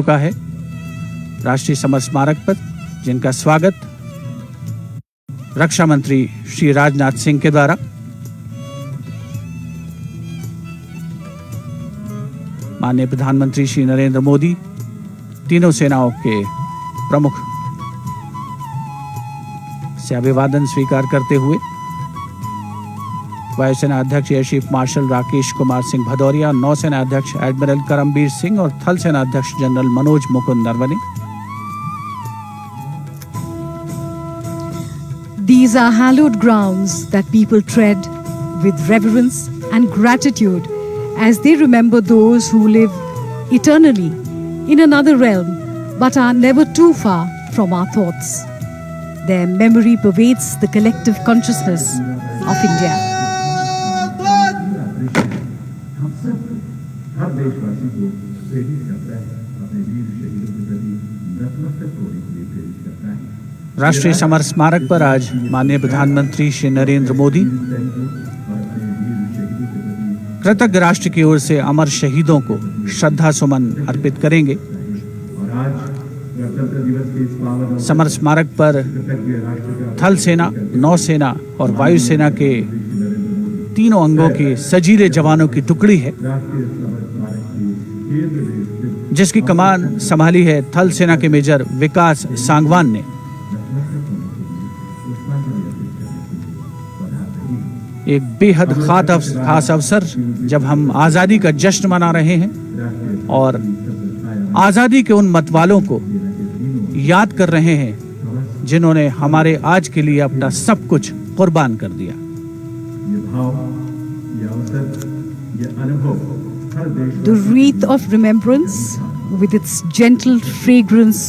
चुका है राष्ट्रीय समर स्मारक पर, जिनका स्वागत रक्षा मंत्री श्री राजनाथ सिंह के द्वारा माननीय प्रधानमंत्री श्री नरेंद्र मोदी, तीनों सेनाओं के प्रमुख से अभिवादन स्वीकार करते हुए वायुसेना अध्यक्ष air chief marshal Rakesh Kumar Singh Bhadauria, नौसेना अध्यक्ष एडमिरल करमबीर सिंह और थल सेना अध्यक्ष general Manoj Mukund Naravane. These are hallowed grounds that people tread with reverence and gratitude as they remember those who live eternally in another realm but are never too far from our thoughts. Their memory pervades the collective consciousness of India. राष्ट्रीय summer स्मारक पर आज माननीय प्रधानमंत्री श्री नरेंद्र मोदी कृतज्ञ राष्ट्र की ओर से अमर शहीदों को श्रद्धा सुमन अर्पित करेंगे। समर स्मारक पर थल सेना, नौसेना और वायुसेना के तीनों अंगों के सजीले जवानों की टुकड़ी है, जिसकी कमान संभाली है थल सेना के मेजर विकास सांगवान ने। एक बेहद खास अवसर जब हम आज़ादी का जश्न मना रहे हैं और आज़ादी के उन मतवालों को याद कर रहे हैं जिन्होंने हमारे आज के लिए अपना सब कुछ कुर्बान कर दिया। The wreath of remembrance with its gentle fragrance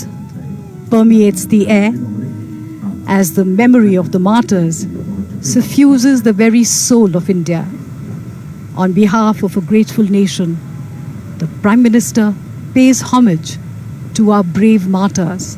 permeates the air as the memory of the martyrs suffuses the very soul of India. On behalf of a grateful nation, the Prime Minister pays homage to our brave martyrs.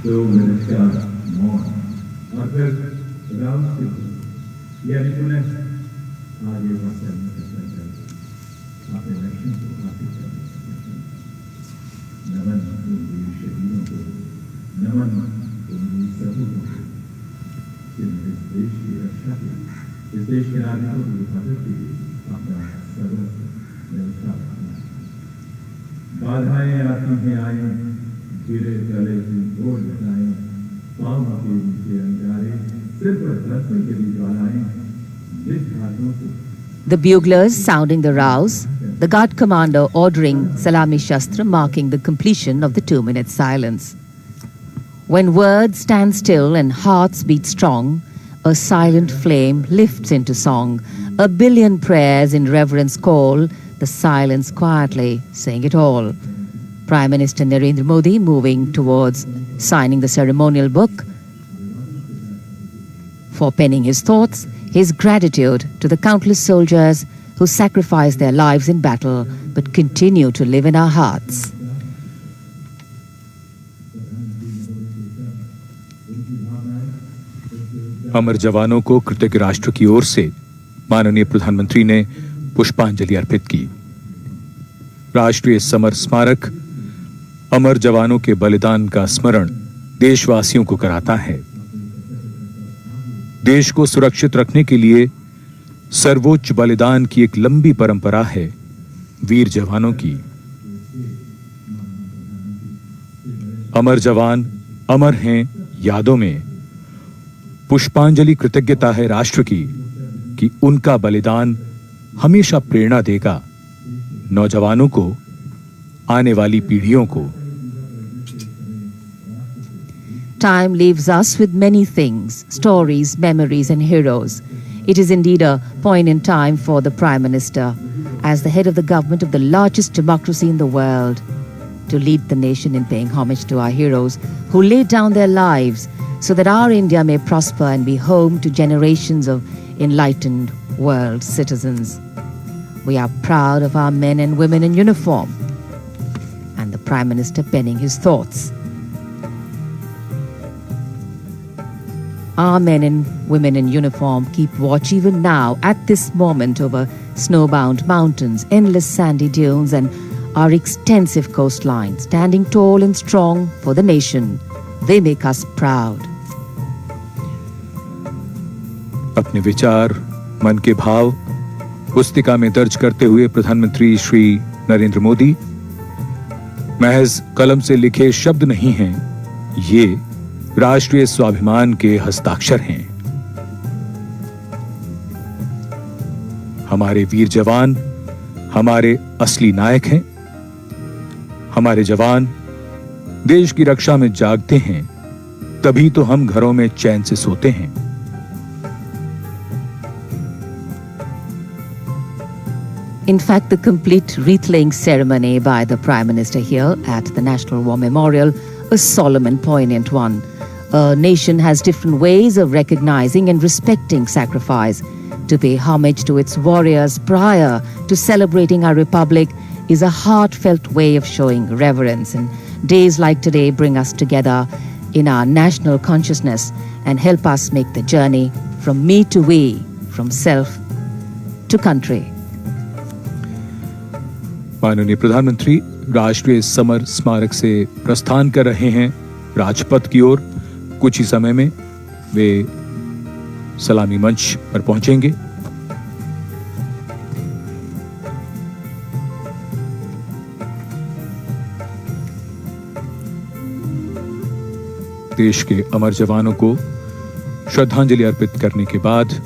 2 minute का मौन और फिर राम से यानी पुनः आगे बढ़कर अपने लक्ष्य को हासिल करने नमन उन वीर शहीदों को, नमन उन वीर सपूतों को जिन्होंने इस देश की रक्षा की, इस देश के नागरिकों की हिफाजत के लिए अपना सर्वस्व न्यौछावर किया। बाधाएं आती हैं आए, गिरे गले की गोल लगाए, पाँव के नीचे अंगारे, सिर पर धरती के लिए ज्वालाएं, जिस घाटों को The buglers sounding the rouse, the guard commander ordering Salami Shastra, marking the completion of the 2-minute silence. When words stand still and hearts beat strong, a silent flame lifts into song. 1 billion prayers in reverence call, the silence quietly saying it all. Prime Minister Narendra Modi moving towards signing the ceremonial book. For penning his thoughts, his gratitude to the countless soldiers who sacrificed their lives in battle but continue to live in our hearts. अमर जवानों को कृतज्ञ राष्ट्र की ओर से माननीय प्रधानमंत्री ने पुष्पांजलि अर्पित की। राष्ट्रीय समर स्मारक अमर जवानों के बलिदान का स्मरण देशवासियों को कराता है। देश को सुरक्षित रखने के लिए सर्वोच्च बलिदान की एक लंबी परंपरा है वीर जवानों की। अमर जवान अमर हैं यादों में। पुष्पांजलि कृतज्ञता है राष्ट्र की कि उनका बलिदान हमेशा प्रेरणा देगा नौजवानों को, आने वाली पीढ़ियों को। Time leaves us with many things, stories, memories and heroes. It is indeed a poignant time for the Prime Minister, as the head of the government of the largest democracy in the world, to lead the nation in paying homage to our heroes who laid down their lives so that our India may prosper and be home to generations of enlightened world citizens. We are proud of our men and women in uniform, and the Prime Minister penning his thoughts. Our men and women in uniform keep watch even now at this moment over snowbound mountains, endless sandy dunes and our extensive coastline, standing tall and strong for the nation. They make us proud. अपने विचार, मन के भाव पुस्तिका में दर्ज करते हुए प्रधानमंत्री श्री नरेंद्र मोदी, महज कलम से लिखे शब्द नहीं हैं, ये राष्ट्रीय स्वाभिमान के हस्ताक्षर हैं। हमारे वीर जवान हमारे असली नायक हैं। हमारे जवान देश की रक्षा में जागते हैं, तभी तो हम घरों में चैन से सोते हैं। In fact, the complete wreath-laying ceremony by the Prime Minister here at the National War Memorial, a solemn and poignant one. A nation has different ways of recognizing and respecting sacrifice. To pay homage to its warriors prior to celebrating our republic is a heartfelt way of showing reverence. And days like today bring us together in our national consciousness and help us make the journey from me to we, from self to country. माननीय प्रधानमंत्री राष्ट्रीय summer स्मारक से प्रस्थान कर रहे हैं राजपथ की ओर। कुछ ही समय में वे सलामी मंच पर पहुंचेंगे। देश के अमर जवानों को श्रद्धांजलि अर्पित करने के बाद